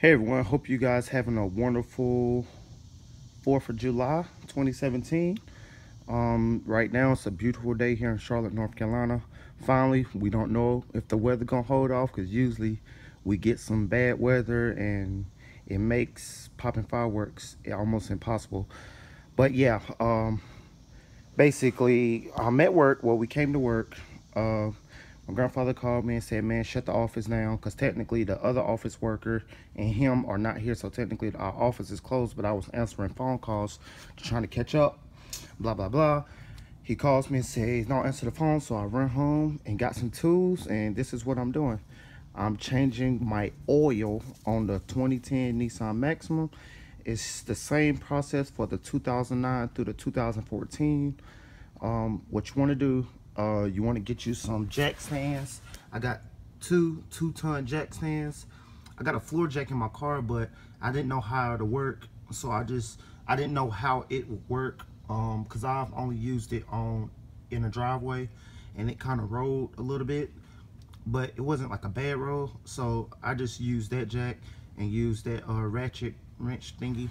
Hey everyone, hope you guys having a wonderful 4th of July 2017. Right now it's a beautiful day here in Charlotte, North Carolina. Finally, we don't know if the weather gonna hold off because usually we get some bad weather and it makes popping fireworks almost impossible. But yeah, basically I'm at work. Well, we came to work. My grandfather called me and said, man, shut the office down, because technically the other office worker and him are not here, so technically our office is closed. But I was answering phone calls trying to catch up, blah blah blah. He calls me and says, don't answer the phone. So I run home and got some tools, and this is what I'm doing. I'm changing my oil on the 2010 Nissan Maxima. It's the same process for the 2009 through the 2014. What you want to do, you want to get you some jack stands. I got two 2-ton jack stands. I got a floor jack in my car, but I didn't know how to work, so I didn't know how it would work, because I've only used it in a driveway, and it kind of rolled a little bit, but it wasn't like a bad roll. So I just used that jack and used that ratchet wrench thingy,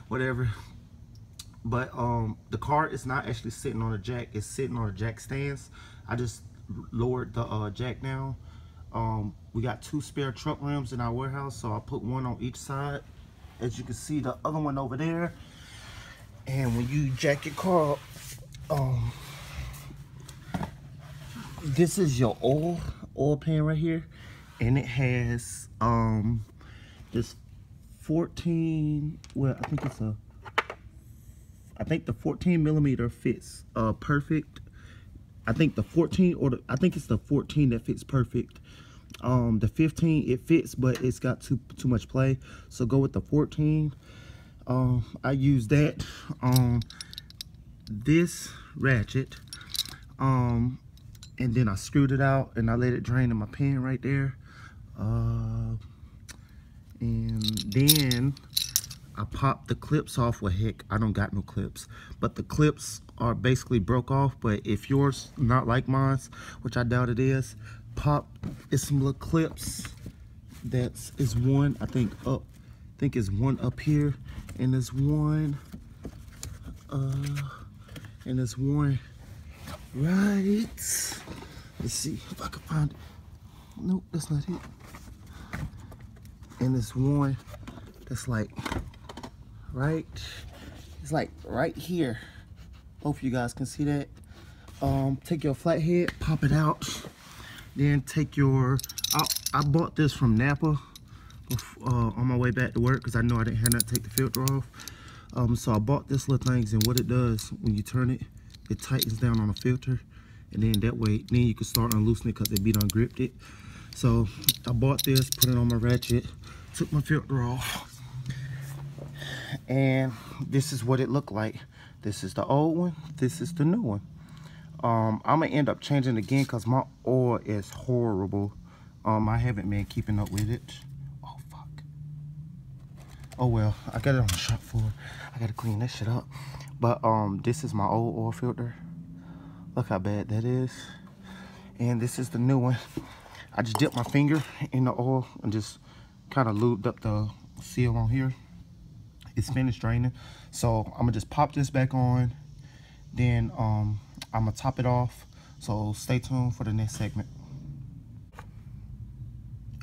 whatever. But the car is not actually sitting on a jack, it's sitting on a jack stands. I just lowered the jack down. We got 2 spare truck rims in our warehouse, so I put one on each side. As you can see, the other one over there. And when you jack your car up, this is your oil pan right here, and it has this 14, well, I think the 14 millimeter fits perfect. I think the 14, or I think it's the 14 that fits perfect. The 15, it fits, but it's got too much play, so go with the 14. I use that on this ratchet, and then I screwed it out and I let it drain in my pan right there, and then I popped the clips off. Well, heck, I don't got no clips, but the clips are basically broke off. But if yours not like mine, which I doubt it is, it's some little clips. Is one, I think is one up here, and there's one right, let's see if I can find it. Nope, that's not it. And there's one that's like right, it's like right here. Hope you guys can see that. Take your flathead, pop it out, then take your, I bought this from Napa on my way back to work, because I know I didn't have to take the filter off. So I bought this little thing, and what it does, when you turn it, it tightens down on the filter, and then that way, then you can start unloosening it, because it be done gripped it. So I bought this, put it on my ratchet, took my filter off, and this is what it looked like. This is the old one, this is the new one. I'm gonna end up changing it again because my oil is horrible. I haven't been keeping up with it. Oh fuck. Oh well, I got it on the shop floor. I gotta clean that shit up. But this is my old oil filter. Look how bad that is. And this is the new one. I just dipped my finger in the oil and just kind of lubed up the seal on here. It's finished draining, so I'm gonna just pop this back on, then I'm gonna top it off. So stay tuned for the next segment.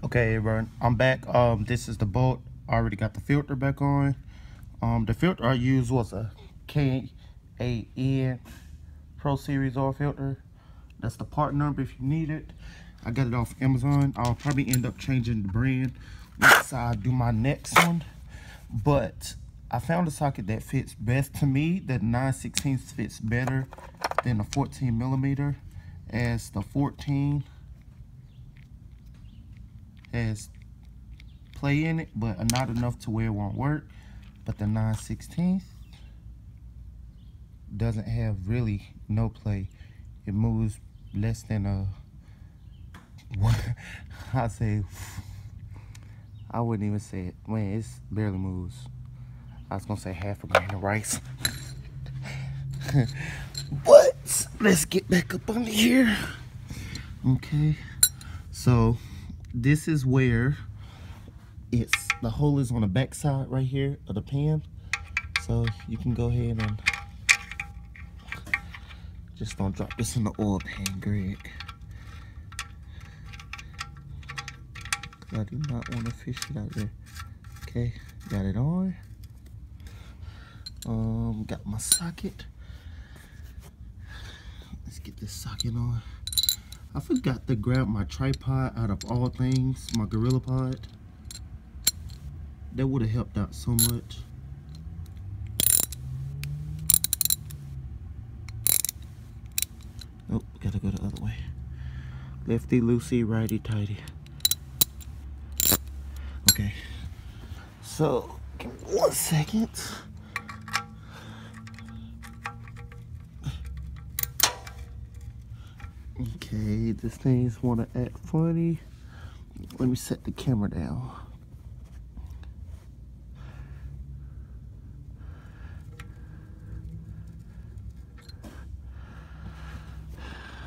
Okay everyone, I'm back. This is the bolt. I already got the filter back on. The filter I used was a KAN Pro Series oil filter. That's the part number if you need it. I got it off Amazon. I'll probably end up changing the brand once I do my next one, but I found a socket that fits best. To me, the 9/16 fits better than the 14 millimeter, as the 14 has play in it, but not enough to where it won't work. But the 9/16 doesn't have really no play. It moves less than a, I wouldn't even say it. Man, it barely moves. I was gonna say half a grain of rice. But let's get back up under here. Okay, so this is where the hole is on the back side right here of the pan. So you can go ahead and just don't drop this in the oil pan, Greg. I do not want to fish it out there. Okay, got it on. Got my socket. Let's get this socket on. I forgot to grab my tripod out of all things, my Gorilla Pod. That would have helped out so much. Nope, gotta go the other way. Lefty loosey, righty tighty. Okay, so give me 1 second. Okay, this thing's wanna act funny. Let me set the camera down.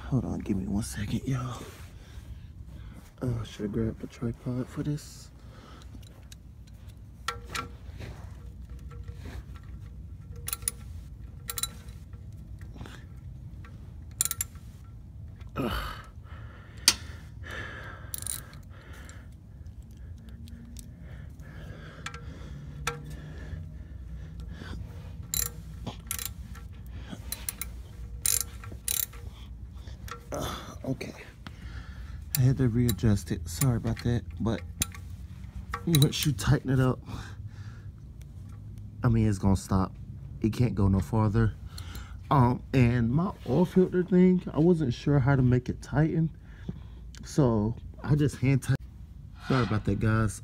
Hold on, give me 1 second, y'all. Should have grabbed a tripod for this. Okay, I had to readjust it. Sorry about that, but once you tighten it up, I mean, it's gonna stop. It can't go no farther. And my oil filter thing, I wasn't sure how to make it tighten, so I just hand tighten. Sorry about that, guys.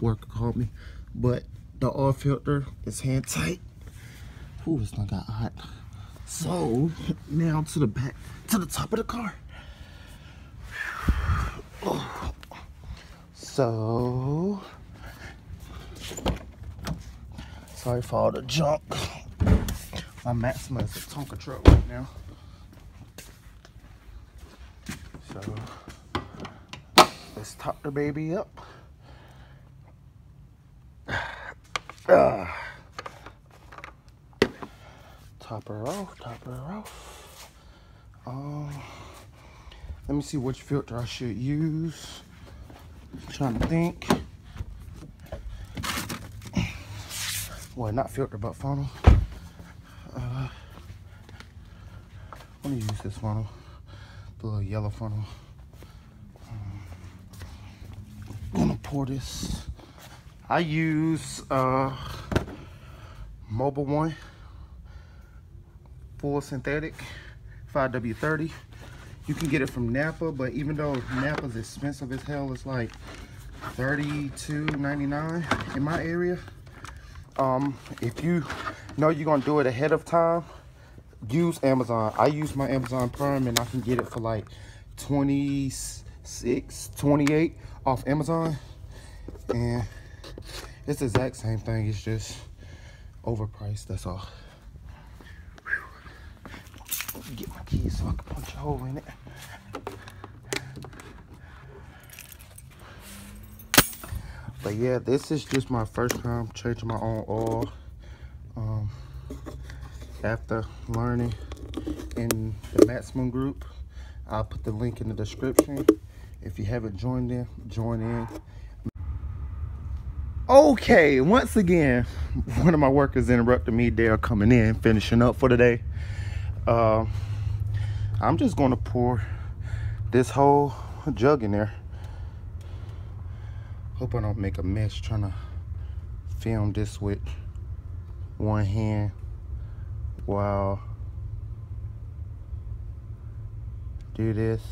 Worker called me, but the oil filter is hand tight. Ooh, it's not got hot. So now to the back, to the top of the car. So sorry for all the junk. My Maxima is a Tonka truck right now. So let's top the baby up. Top her off, top her off. Let me see which filter I should use. I'm trying to think. Well, not filter, but funnel. I'm gonna use this funnel, the little yellow funnel. I'm gonna pour this. I use Mobile One full synthetic 5W30. You can get it from Napa, but even though Napa's expensive as hell, it's like $32.99 in my area. If you know you're gonna do it ahead of time, use Amazon. I use my Amazon Prime and I can get it for like 26, 28 off Amazon. And it's the exact same thing, it's just overpriced, that's all. Get my keys so I can punch a hole in it. But yeah, this is just my first time changing my own oil. After learning in the Maximum group, I'll put the link in the description. If you haven't joined in, join in. Okay, once again, one of my workers interrupted me. They're coming in, finishing up for the day. I'm just gonna pour this whole jug in there. Hope I don't make a mess trying to film this with one hand while do this.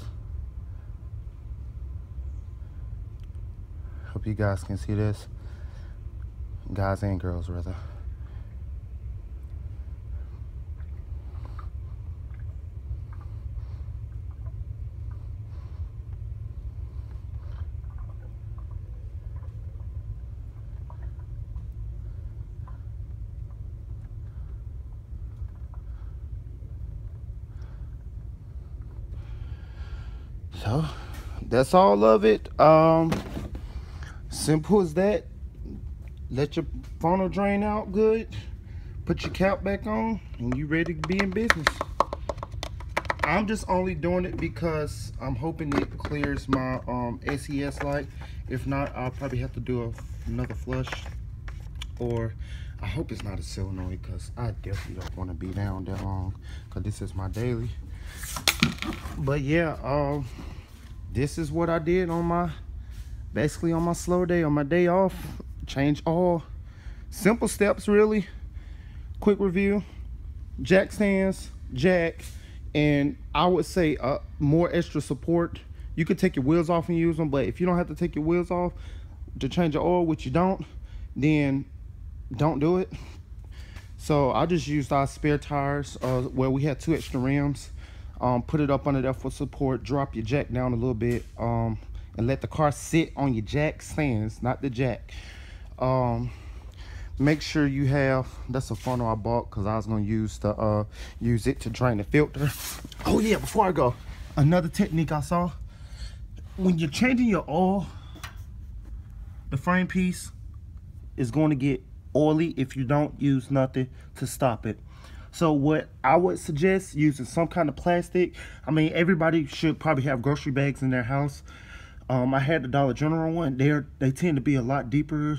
Hope you guys can see this. Guys and girls, rather. So that's all of it. Simple as that. Let your funnel drain out good. Put your cap back on, and you ready to be in business. I'm just only doing it because I'm hoping it clears my SES light. If not, I'll probably have to do another flush, or I hope it's not a solenoid, because I definitely don't want to be down that long, because this is my daily. But yeah, this is what I did on my, basically on my slow day, on my day off. Change oil. Simple steps, really. Quick review. Jack stands, jack, and I would say more extra support. You could take your wheels off and use them, but if you don't have to take your wheels off to change your oil, which you don't, then don't do it. So I just used our spare tires where we had 2 extra rims. Put it up under there for support. Drop your jack down a little bit, and let the car sit on your jack stands, not the jack. Make sure you have, that's a funnel I bought because I was going to use it to drain the filter. Oh yeah, before I go, another technique I saw, when you're changing your oil, the frame piece is going to get oily if you don't use nothing to stop it. So what I would suggest, using some kind of plastic. I mean, everybody should probably have grocery bags in their house. I had the Dollar General one. They tend to be a lot deeper,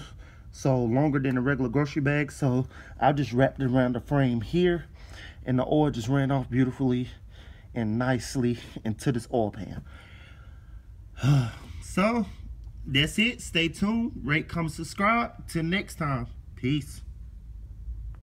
so longer than a regular grocery bag. So I just wrapped it around the frame here, and the oil just ran off beautifully and nicely into this oil pan. So that's it. Stay tuned, rate, comment, subscribe. Till next time, peace.